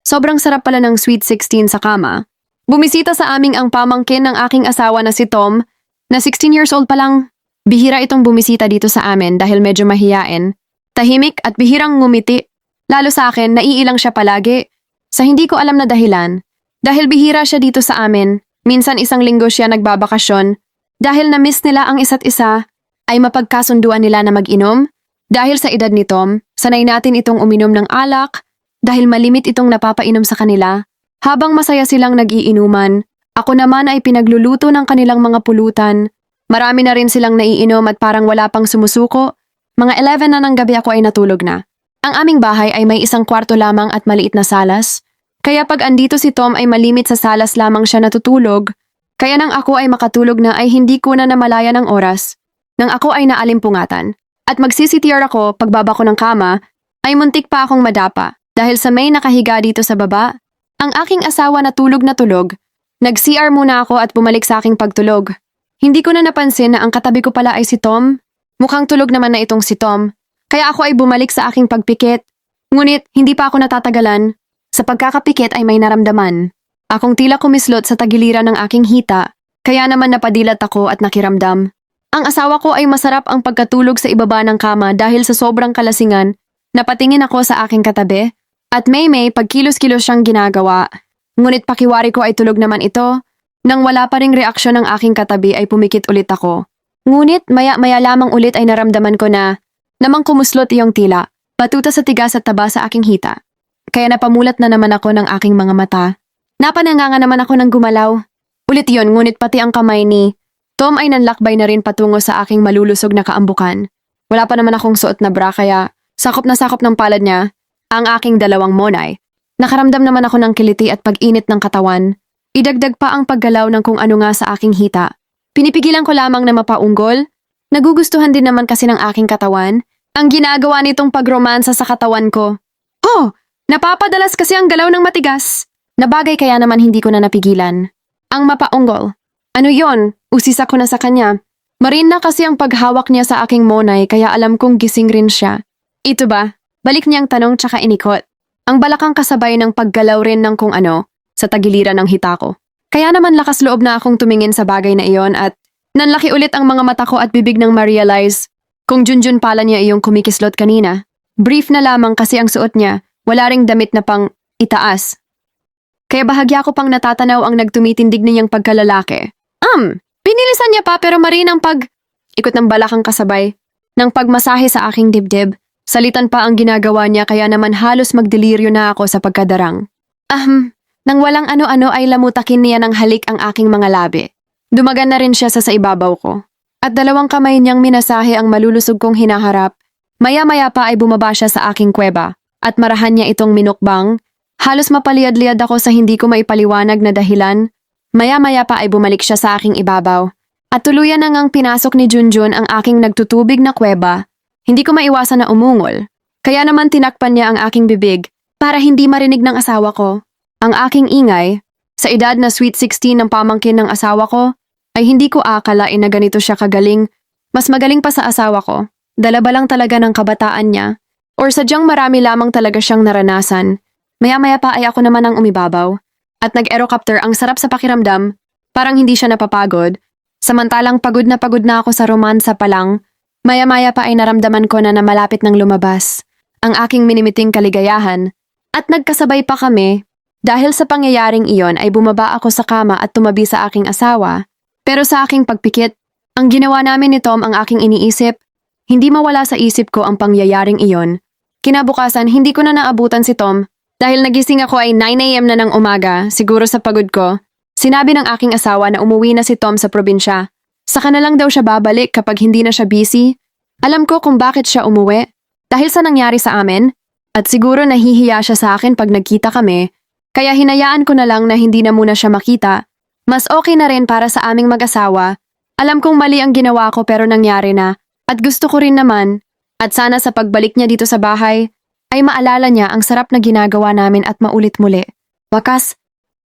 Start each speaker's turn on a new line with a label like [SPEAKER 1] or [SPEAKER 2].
[SPEAKER 1] Sobrang sarap pala ng Sweet 16 sa kama. Bumisita sa aming ang pamangkin ng aking asawa na si Tom, na 16 years old pa lang. Bihira itong bumisita dito sa amin dahil medyo mahiyain. Tahimik at bihirang ngumiti. Lalo sa akin, naiilang siya palagi. Sa hindi ko alam na dahilan. Dahil bihira siya dito sa amin, minsan isang linggo siya nagbabakasyon. Dahil na-miss nila ang isa't isa, ay mapagkasunduan nila na mag-inom. Dahil sa edad ni Tom, sanay natin itong uminom ng alak. Dahil malimit itong napapainom sa kanila. Habang masaya silang nag-iinuman, ako naman ay pinagluluto ng kanilang mga pulutan. Marami na rin silang naiinom at parang wala pang sumusuko. Mga 11 na ng gabi ako ay natulog na. Ang aming bahay ay may isang kwarto lamang at maliit na salas. Kaya pag andito si Tom ay malimit sa salas lamang siya natutulog. Kaya nang ako ay makatulog na ay hindi ko na namalaya ng oras. Nang ako ay naalimpungatan. At mag-CCTR ako pagbaba ko ng kama, ay muntik pa akong madapa. Dahil sa may nakahiga dito sa baba, ang aking asawa na tulog, nag-CR muna ako at bumalik sa aking pagtulog. Hindi ko na napansin na ang katabi ko pala ay si Tom. Mukhang tulog naman na itong si Tom. Kaya ako ay bumalik sa aking pagpikit. Ngunit hindi pa ako natatagalan. Sa pagkakapikit ay may naramdaman. Akong tila kumislot sa tagiliran ng aking hita, kaya naman napadilat ako at nakiramdam. Ang asawa ko ay masarap ang pagkatulog sa ibaba ng kama dahil sa sobrang kalasingan. Napatingin ako sa aking katabi. At may pagkilos-kilos siyang ginagawa. Ngunit pakiwari ko ay tulog naman ito. Nang wala pa ring reaksyon ng aking katabi ay pumikit ulit ako. Ngunit maya-maya lamang ulit ay naramdaman ko na namang kumuslot iyong tila, patuta sa tigas at taba sa aking hita. Kaya napamulat na naman ako ng aking mga mata. Napananganga naman ako ng gumalaw. Ulit yon, ngunit pati ang kamay ni Tom ay nanlakbay na rin patungo sa aking malulusog na kaambukan. Wala pa naman akong suot na bra kaya sakop na sakop ng palad niya ang aking dalawang monay. Nakaramdam naman ako ng kiliti at pag-init ng katawan. Idagdag pa ang paggalaw ng kung ano nga sa aking hita. Pinipigilan ko lamang na mapaunggol. Nagugustuhan din naman kasi ng aking katawan ang ginagawa nitong pagromansa sa katawan ko. Oh! Napapadalas kasi ang galaw ng matigas. Nabagay kaya naman hindi ko na napigilan. Ang mapaunggol. Ano yon? Usis ako na sa kanya. Marin na kasi ang paghawak niya sa aking monay kaya alam kong gising rin siya. Ito ba? Balik niyang tanong tsaka inikot. Ang balakang kasabay ng paggalaw rin ng kung ano sa tagiliran ng hita ko. Kaya naman lakas loob na akong tumingin sa bagay na iyon at nanlaki ulit ang mga mata ko at bibig nang ma-realize kung Junjun pala niya iyong kumikislot kanina. Brief na lamang kasi ang suot niya, wala ring damit na pang itaas. Kaya bahagya ko pang natatanaw ang nagtumitindig niyang pagkalalaki. Pinilisan niya pa pero marin ang ikot ng balakang kasabay ng pagmasahe sa aking dibdib. Salitan pa ang ginagawa niya kaya naman halos magdeliryo na ako sa pagkadarang. Nang walang ano-ano ay lamutakin niya ng halik ang aking mga labi. Dumagan na rin siya sa ibabaw ko. At dalawang kamay niyang minasahe ang malulusog kong hinaharap. Maya-maya pa ay bumaba siya sa aking kuweba. At marahan niya itong minukbang. Halos mapaliad-liad ako sa hindi ko maipaliwanag na dahilan. Maya-maya pa ay bumalik siya sa aking ibabaw. At tuluyan na ngang pinasok ni Junjun ang aking nagtutubig na kuweba. Hindi ko maiwasan na umungol. Kaya naman tinakpan niya ang aking bibig para hindi marinig ng asawa ko. Ang aking ingay, sa edad na sweet 16 ng pamangkin ng asawa ko, ay hindi ko akalain na ganito siya kagaling. Mas magaling pa sa asawa ko. Dala ba lang talaga ng kabataan niya? Or sadyang marami lamang talaga siyang naranasan. Maya-maya pa ay ako naman ang umibabaw. At nag-aerocopter ang sarap sa pakiramdam. Parang hindi siya napapagod. Samantalang pagod na ako sa romansa pa lang. Maya-maya pa ay naramdaman ko na malapit ng lumabas ang aking minimiting kaligayahan at nagkasabay pa kami. Dahil sa pangyayaring iyon ay bumaba ako sa kama at tumabi sa aking asawa. Pero sa aking pagpikit, ang ginawa namin ni Tom ang aking iniisip. Hindi mawala sa isip ko ang pangyayaring iyon. Kinabukasan hindi ko na naabutan si Tom dahil nagising ako ay 9 AM na ng umaga, siguro sa pagod ko. Sinabi ng aking asawa na umuwi na si Tom sa probinsya. Saka na lang daw siya babalik kapag hindi na siya busy. Alam ko kung bakit siya umuwi. Dahil sa nangyari sa amin. At siguro nahihiya siya sa akin pag nagkita kami. Kaya hinayaan ko na lang na hindi na muna siya makita. Mas okay na rin para sa aming mag-asawa. Alam kong mali ang ginawa ko pero nangyari na. At gusto ko rin naman. At sana sa pagbalik niya dito sa bahay, ay maalala niya ang sarap na ginagawa namin at maulit muli. Wakas,